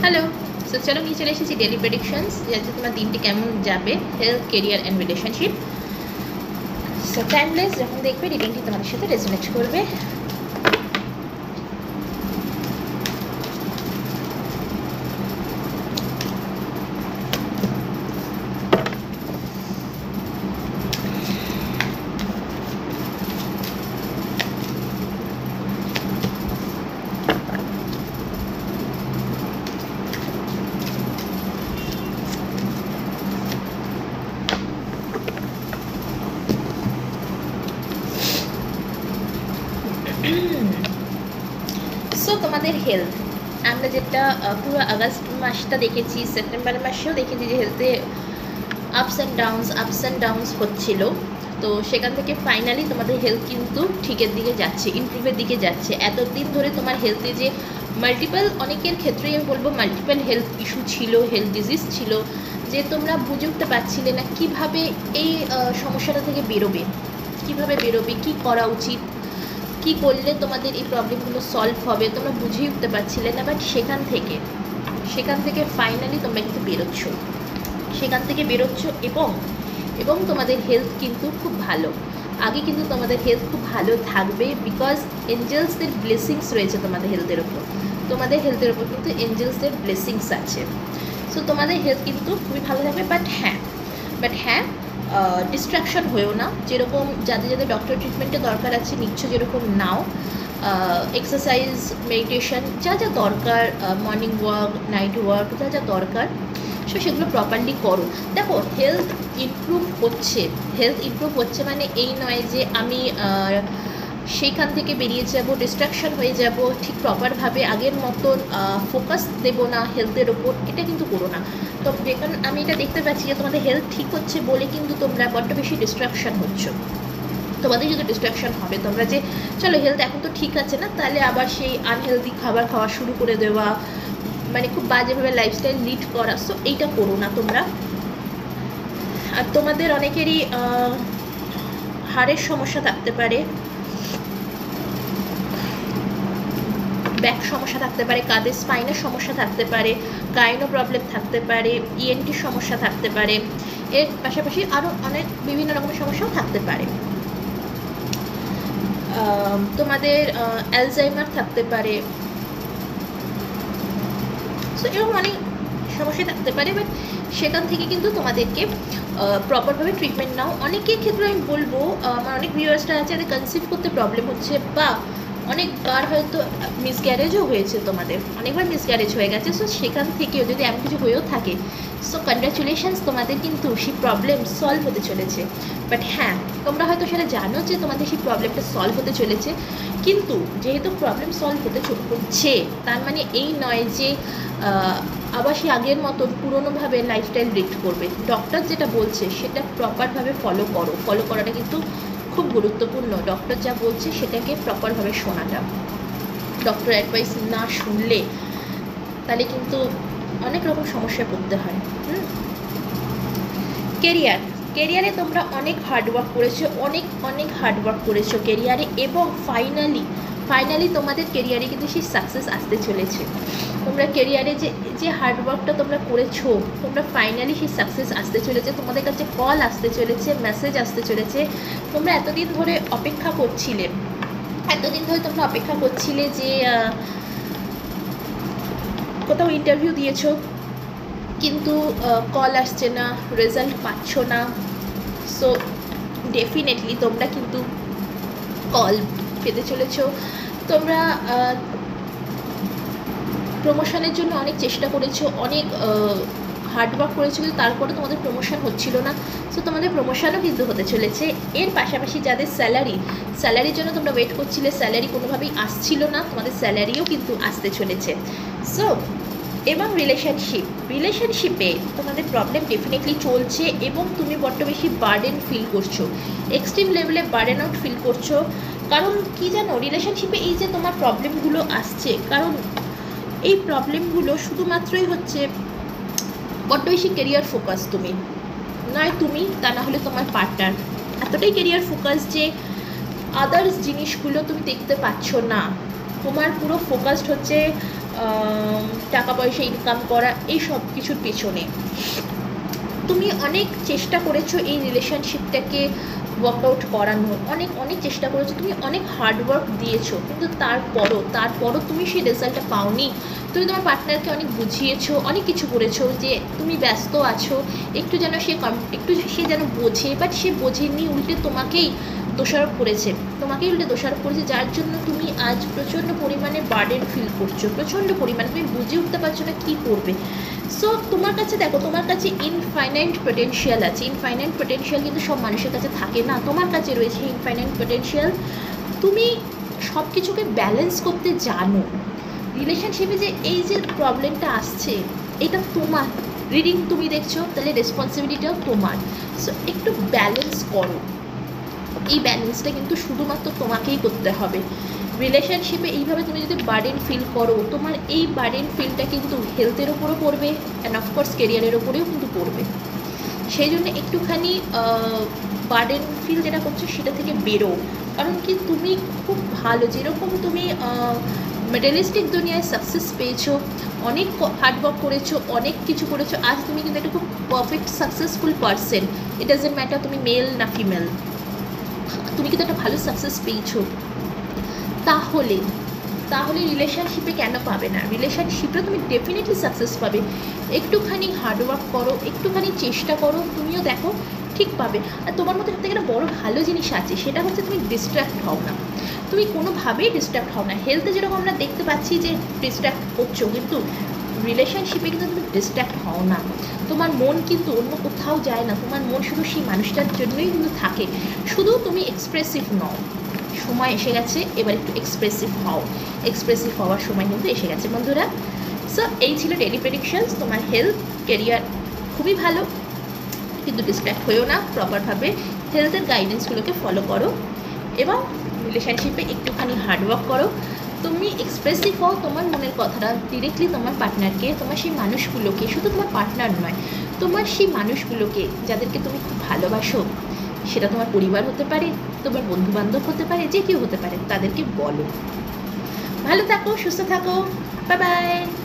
Hello. So চলো নিয়ে চলে এসেছি ডেলি প্রেডিকশনস, যাতে তোমার দিনটি কেমন যাবে, health, career and relationship. So timeless যখন দেখবে রিডিংটি তোমাদের সাথে রেজোনেট করবে। সো তোমাদের হেলথ, আমরা যেটা পুরো আগস্ট মাসটা দেখেছি, সেপ্টেম্বর মাসেও দেখেছি যে হেলথে আপস অ্যান্ড ডাউনস হচ্ছিল। তো সেখান থেকে ফাইনালি তোমাদের হেলথ কিন্তু ঠিকের দিকে যাচ্ছে, ইমপ্রুভের দিকে যাচ্ছে। এতদিন ধরে তোমার হেলথে যে অনেকের ক্ষেত্রেই আমি বলবো মাল্টিপল হেলথ ইস্যু ছিল, হেলথ ডিজিজ ছিল, যে তোমরা বুঝে উঠতে পারছিলে না কীভাবে এই সমস্যাটা থেকে বেরোবে, কী করা উচিত, কি করলে তোমাদের এই প্রবলেমগুলো সলভ হবে, তোমরা বুঝেই উঠতে পারছিলে না। বাট সেখান থেকে ফাইনালি তোমরা কিন্তু বেরোচ্ছ, এবং তোমাদের হেলথ কিন্তু খুব ভালো। আগে কিন্তু তোমাদের হেলথ খুব ভালো থাকবে, বিকজ এঞ্জেলসদের ব্লেসিংস রয়েছে তোমাদের হেলথের ওপর কিন্তু এঞ্জেলসদের ব্লেসিংস আছে। সো তোমাদের হেলথ কিন্তু খুবই ভালো থাকবে। বাট হ্যাঁ ডিস্ট্র্যাকশন হয়েও না, যেরকম যাদের ডক্টর ট্রিটমেন্টের দরকার আছে নিচ্ছ, যেরকম নাও এক্সারসাইজ, মেডিটেশন যা দরকার, মর্নিং ওয়াক, নাইট ওয়াক যা দরকার, সো সেগুলো প্রপারলি করো। দেখো হেলথ ইমপ্রুভ হচ্ছে মানে এই নয় যে আমি সেইখান থেকে বেরিয়ে যাব, ডিস্ট্রাকশন হয়ে যাব, ঠিক প্রপারভাবে আগের মতন ফোকাস দেবো না হেলথের ওপর, এটা কিন্তু করো না। তো যেখানে আমি এটা দেখতে পাচ্ছি যে তোমাদের হেলথ ঠিক হচ্ছে বলে কিন্তু তোমরা বড্ড বেশি ডিস্ট্রাকশন হচ্ছ। তোমাদের যদি ডিস্ট্রাকশন হবে, তোমরা যে চলো হেলথ এখন তো ঠিক আছে না, তাহলে আবার সেই আনহেলদি খাবার খাওয়া শুরু করে দেওয়া, মানে খুব বাজেভাবে লাইফস্টাইল লিড করা। সো এইটা করো না তোমরা। আর তোমাদের অনেকেরই হাড়ের সমস্যা থাকতে পারে, ব্যাক সমস্যা থাকতে পারে, কাঁধের স্পাইনের সমস্যা থাকতে পারে, গাইনো প্রবলেম থাকতে পারে, ইএনটির সমস্যা থাকতে পারে, এর পাশাপাশি আরও অনেক বিভিন্ন রকমের সমস্যাও থাকতে পারে। তোমাদের অ্যালজাইমার থাকতে পারে। সো এরকম অনেক সমস্যা থাকতে পারে। বাট সেখান থেকে কিন্তু তোমাদেরকে প্রপারভাবে ট্রিটমেন্ট নাও। অনেকের ক্ষেত্রে আমি বলবো, আমার অনেক ভিউয়ার্সরা আছে যাদের কনসিভ করতে প্রবলেম হচ্ছে, বা অনেকবার হয়তো মিসক্যারেজও হয়েছে, তোমাদের অনেকবার মিসক্যারেজ হয়ে গেছে। সো সেখান থেকেও যদি এমন কিছু হয়েও থাকে, সো কনগ্র্যাচুলেশনস, তোমাদের কিন্তু সেই প্রবলেম সলভ হতে চলেছে। বাট হ্যাঁ, তোমরা হয়তো সেটা জানো যে তোমাদের সেই প্রবলেমটা সলভ হতে চলেছে, কিন্তু যেহেতু প্রবলেম সলভ হচ্ছে, তার মানে এই নয় যে আবার সে আগের মতন পুরোনোভাবে লাইফস্টাইল লিড করবে। ডক্টর যেটা বলছে সেটা প্রপারভাবে ফলো করাটা কিন্তু খুব গুরুত্বপূর্ণ। ডক্টর যা বলছে সেটাকে প্রপারভাবে শোনাটা, ডক্টর অ্যাডভাইস না শুনলে তাহলে কিন্তু অনেক রকম সমস্যায় পড়তে হয়। কেরিয়ারে তোমরা অনেক হার্ডওয়ার্ক করেছো কেরিয়ারে, এবং ফাইনালি তোমাদের কেরিয়ারে কিন্তু সেই সাকসেস আসতে চলেছে। তোমরা কেরিয়ারে যে হার্ডওয়ার্কটা তোমরা করেছো, তোমরা ফাইনালি সেই সাকসেস আসতে চলেছে। তোমাদের কাছে কল আসতে চলেছে, মেসেজ আসতে চলেছে। তোমরা এতদিন ধরে অপেক্ষা করছিলে যে কোথাও ইন্টারভিউ দিয়েছো, কিন্তু কল আসছে না, রেজাল্ট পাচ্ছ না। সো ডেফিনেটলি তোমরা কিন্তু কল পেতে চলেছ। তোমরা প্রমোশনের জন্য অনেক চেষ্টা করেছো, অনেক হার্ডওয়ার্ক করেছো, কিন্তু তারপরে তোমাদের প্রমোশন হচ্ছিল না। সো তোমাদের প্রমোশনও কিন্তু হতে চলেছে। এর পাশাপাশি যাদের স্যালারির জন্য তোমরা ওয়েট করছিলে, স্যালারি কোনোভাবেই আসছিল না, তোমাদের স্যালারিও কিন্তু আসতে চলেছে। সো এবং রিলেশনশিপে তোমাদের প্রবলেম ডেফিনেটলি চলছে, এবং তুমি বড্ড বেশি বার্ডেন ফিল করছো, এক্সট্রিম লেভেলে বার্ডেন আউট ফিল করছো। কারণ কি জানো, রিলেশনশিপে এই যে তোমার প্রবলেমগুলো আসছে, কারণ এই প্রবলেমগুলো শুধুমাত্রই হচ্ছে বড্ড বেশি কেরিয়ার ফোকাস। তুমি তা না হলে তোমার পার্টনার এতটাই কেরিয়ার ফোকাস যে আদার্স জিনিসগুলো তুমি দেখতে পাচ্ছ না। তোমার পুরো ফোকাসড হচ্ছে টাকা পয়সা ইনকাম করা, এই সব কিছুর পেছনে তুমি অনেক চেষ্টা করেছো এই রিলেশনশিপটাকে ওয়ার্কআউট করানোর, অনেক অনেক চেষ্টা করেছো, তুমি অনেক হার্ডওয়ার্ক দিয়েছো, কিন্তু তারপরও তুমি সেই রেজাল্টটা পাওনি। তুমি তোমার পার্টনারকে অনেক বুঝিয়েছো, অনেক কিছু করেছো যে তুমি ব্যস্ত আছো, একটু যেন সে যেন বোঝে, বাট সে বোঝেনি, উল্টে তোমাকেই দোষারোপ করেছে, যার জন্য তুমি আজ প্রচণ্ড পরিমাণে বার্ডেন ফিল করছো, প্রচণ্ড পরিমাণে তুমি বুঝে উঠতে পারছো না কী করবে। সো তোমার কাছে দেখো, তোমার কাছে ইনফাইনাইট পটেনশিয়াল আছে। ইনফাইনাইট পটেনশিয়াল কিন্তু সব মানুষের কাছে থাকে না, তোমার কাছে রয়েছে ইনফাইনাইট পটেনশিয়াল। তুমি সব কিছুকে ব্যালেন্স করতে জানো। রিলেশনশিপে যে এই যে প্রবলেমটা আসছে, এটা তোমার রিডিং তুমি দেখছো, তাহলে রেসপন্সিবিলিটিটাও তোমার। সো একটু ব্যালেন্স করো, এই ব্যালেন্সটা কিন্তু শুধুমাত্র তোমাকেই করতে হবে। রিলেশনশিপে এইভাবে তুমি যদি বার্ডেন ফিল করো, তোমার এই বার্ডেন ফিলটা কিন্তু হেলথের ওপরও পড়বে, অ্যান্ড অফকোর্স কেরিয়ারের ওপরেও কিন্তু পড়বে। সেই জন্য একটুখানি বার্ডেন ফিল যেটা করছো সেটা থেকে বেরো। কারণ কি, তুমি খুব ভালো, যেরকম তুমি মেটেরিয়ালিস্টিক দুনিয়ায় সাকসেস পেয়েছো, অনেক হার্ডওয়ার্ক করেছো, অনেক কিছু করেছো, আজ তুমি কিন্তু একটা খুব perfect successful person. It doesn't matter তুমি মেল না ফিমেল, তুমি কিন্তু একটা ভালো সাকসেস পেয়েছো। তাহলে রিলেশনশিপে কেন পাবে না? রিলেশনশিপে তুমি ডেফিনেটলি সাকসেস পাবে। একটুখানি হার্ডওয়ার্ক করো, একটুখানি চেষ্টা করো, তুমিও দেখো ঠিক পাবে। আর তোমার মধ্যে সবথেকে একটা বড় ভালো জিনিস আছে, সেটা হচ্ছে তুমি ডিস্ট্র্যাক্ট হও না, তুমি কোনোভাবেই ডিস্ট্র্যাক্ট হও না। হেলথে যেরকম আমরা দেখতে পাচ্ছি যে ডিস্ট্র্যাক্ট করছো, কিন্তু রিলেশনশিপে কিন্তু তুমি ডিস্ট্র্যাক্ট হও না। তোমার মন কিন্তু অন্য কোথাও যায় না, তোমার মন শুধু সেই মানুষটার জন্যই কিন্তু থাকে। শুধু তুমি এক্সপ্রেসিভ নও, সময় এসে গেছে এবার একটু এক্সপ্রেসিভ হও। এক্সপ্রেসিভ হওয়ার সময় কিন্তু এসে গেছে বন্ধুরা। সো এই ছিল ডেইলি প্রেডিকশনস। তোমার হেলথ, কেরিয়ার খুবই ভালো, কিন্তু ডিস্ট্র্যাক্ট হয়েও না, প্রপারভাবে হেলথের গাইডেন্সগুলোকে ফলো করো এবং রিলেশনশিপে একটুখানি হার্ডওয়ার্ক করো। তুমি এক্সপ্রেসিভ হও তোমার মনের কথাটা ডিরেক্টলি তোমার পার্টনারকে, তোমার সেই মানুষগুলোকে, শুধু তোমার পার্টনার নয়, তোমার সেই মানুষগুলোকে যাদেরকে তুমি খুব ভালোবাসো, সেটা তোমার পরিবার হতে পারে, তোমার বন্ধুবান্ধব হতে পারে, যে কেউ হতে পারে, তাদেরকে বলো। ভালো থাকো, সুস্থ থাকো, বাই বাই।